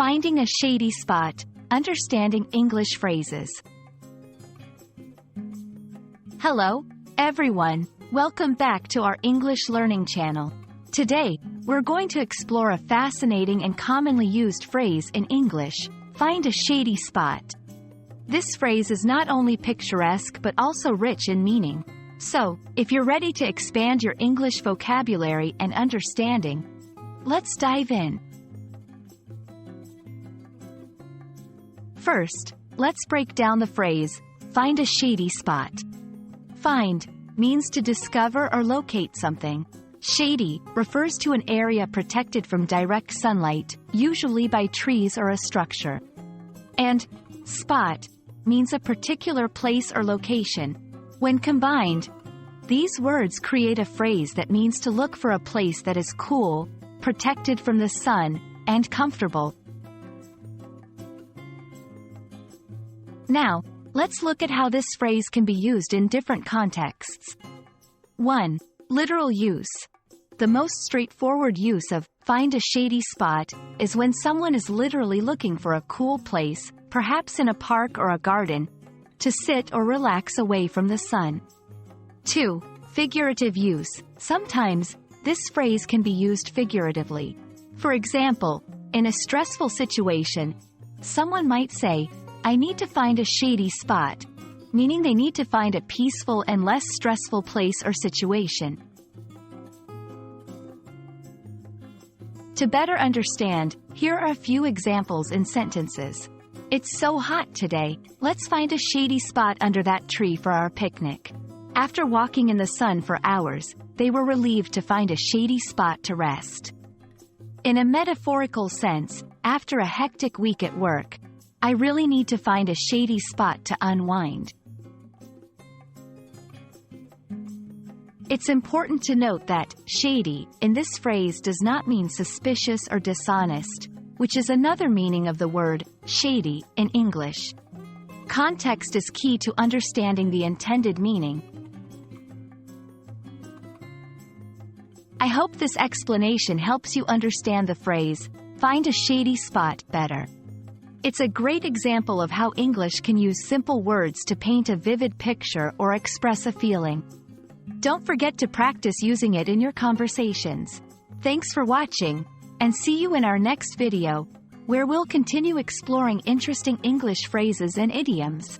Finding a shady spot, understanding English phrases. Hello, everyone. Welcome back to our English learning channel. Today, we're going to explore a fascinating and commonly used phrase in English, find a shady spot. This phrase is not only picturesque but also rich in meaning. So, if you're ready to expand your English vocabulary and understanding, let's dive in. First, let's break down the phrase, find a shady spot. Find means to discover or locate something. Shady refers to an area protected from direct sunlight, usually by trees or a structure. And spot means a particular place or location. When combined, these words create a phrase that means to look for a place that is cool, protected from the sun, and comfortable. Now, let's look at how this phrase can be used in different contexts. 1. Literal use. The most straightforward use of find a shady spot is when someone is literally looking for a cool place, perhaps in a park or a garden, to sit or relax away from the sun. 2. Figurative use. Sometimes, this phrase can be used figuratively. For example, in a stressful situation, someone might say, I need to find a shady spot, meaning they need to find a peaceful and less stressful place or situation. To better understand, here are a few examples in sentences. It's so hot today, let's find a shady spot under that tree for our picnic. After walking in the sun for hours, they were relieved to find a shady spot to rest. In a metaphorical sense, after a hectic week at work, I really need to find a shady spot to unwind. It's important to note that shady in this phrase does not mean suspicious or dishonest, which is another meaning of the word shady in English. Context is key to understanding the intended meaning. I hope this explanation helps you understand the phrase, find a shady spot, better. It's a great example of how English can use simple words to paint a vivid picture or express a feeling. Don't forget to practice using it in your conversations. Thanks for watching, and see you in our next video, where we'll continue exploring interesting English phrases and idioms.